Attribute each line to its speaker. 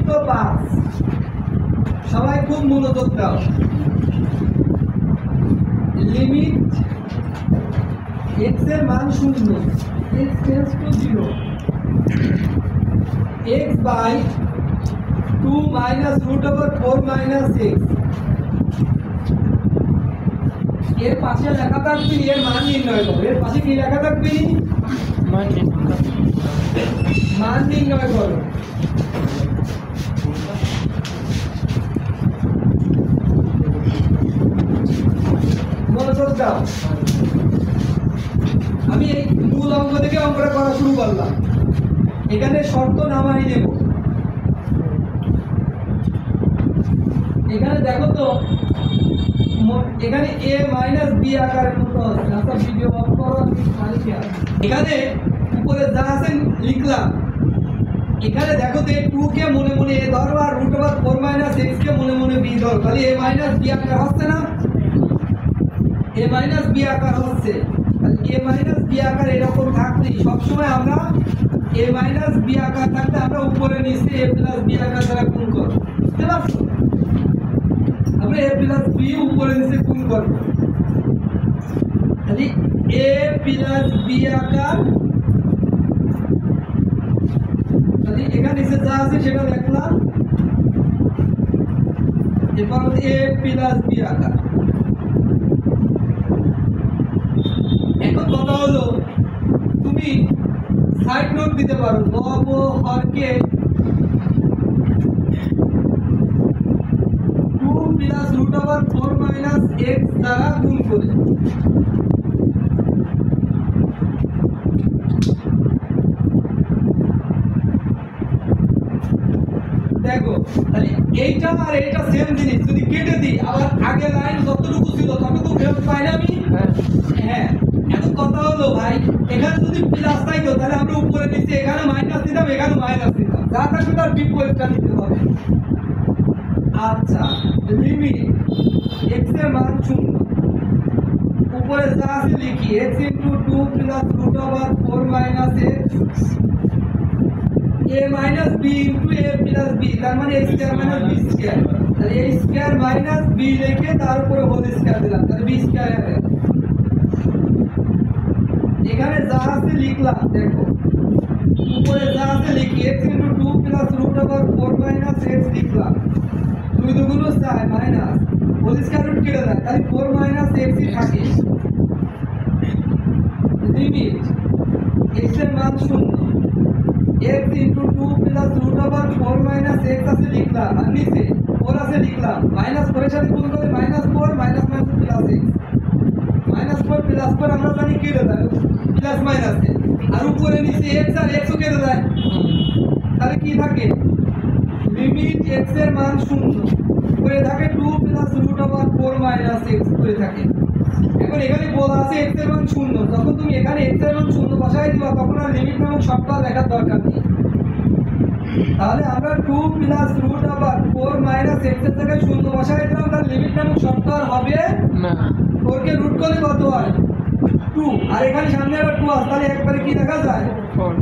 Speaker 1: তো 5। সবাই খুব মনোযোগ দাও। লিমিট x এর মান 0, x tends to 0, x by 2 minus root over 4 minus x। এর পাশে লেখা থাকবে এর মান নির্ণয় করো। এর পাশে কি লেখা থাকবে? মান নির্ণয় করো। মনোযোগ দাও। আমি এই মূল অঙ্ক থেকে অঙ্কটা করা শুরু করলাম। এখানে শর্ত নামাই নেব। এখানে দেখো তো, এখানে a মাইনাস b আকারের মতো আছে। আচ্ছা ভিডিও অফ করো। এখানে উপরে যা আছে লিখলাম। এখানে দেখো তো 2 কে মনে মনে a ধরো আর রুট ওভার 4 মাইনাস x কে মনে মনে b ধরো, তাহলে a মাইনাস b আকার হচ্ছে না? a মাইনাস b আকার হচ্ছে। তাহলে a মাইনাস b আকার এরকম থাকলে সবসময় আমরা a মাইনাস b আকার থাকলে আমরা উপরে নিচে a প্লাস b আকার দ্বারা গুণ করব। বুঝতে পারছো? আমরা a প্লাস b উপরে নিচে গুণ করব। তাহলে a প্লাস b আকার, তাহলে এখানে নিচে যা আছে সেটা লিখলাম। এরপর a প্লাস b আকার। এখন কথা হলো তুমি সাইড নোট দিতে পারো। লব ও হরকে 2 plus root over 4 minus x দ্বারা গুণ করে। দেখো তাহলে এইটা আর এইটা সেম জিনিস। যদি কেটে দিই আবার আগে লাইন যতটুকু ছিল ততটুকু ফেরত পাই না আমি? হ্যাঁ। এখন কথা হলো ভাই, এখানে যদি প্লাস থাকতো তাহলে আমরা উপরে নিচে এখানে মাইনাস দিতাম, এখানে মাইনাস দিতাম। যা থাকবে তার বিপরীতটা নিতে হবে। আচ্ছা, লিমিট x এর মান 0, উপরে যা আছে লিখি x into 2 plus root over 4 minus x a minus b into a plus b, তার মানে a square minus b square. তাহলে a স্কয়ার মাইনাস b লিখে তার উপরে হোল স্কয়ার দিলাম, তাহলে b স্কয়ার হবে। এখানে যা আছে লিখলাম। দেখো উপরে যা আছে লিখি x into 2 plus root over 4 minus x লিখলাম। 2 দুগুণ 4 মাইনাস হোল স্কয়ার রুট কেটে যায়, তাহলে 4 মাইনাস x ই থাকে। লিমিট x এর মান 0, x into 2 plus root over 4 minus x আছে লিখলাম, আর নিচে 4 আছে লিখলাম। মাইনাস 4 এর সাথে গুণ করলে minus 4 minus minus plus x। Minus 4 plus 4 আমরা জানি কেটে যায় প্লাস মাইনাসে, আর উপরে নিচে x আর x ও কেটে যায়। তাহলে কি থাকে? লিমিট x এর মান 0, উপরে থাকে 2 plus root over 4 minus x উপরে থাকে। এখন এখানে বলা আছে x এর মান 0। যখন তুমি এখানে x এর মান 0 বসাই দিবা তখন আর লিমিট নামক শর্তটা দেখার দরকার নেই। তাহলে আমরা 2 plus root over 4 minus x এর জায়গায় 0 বসাই দিলাম, তার লিমিট নামক শর্ত আর হবে না। 4 কে রুট করলে কত হয়? 2, আর এখানে সামনে আবার 2 আছে, তাহলে একবারে কি দেখা যায়? 4।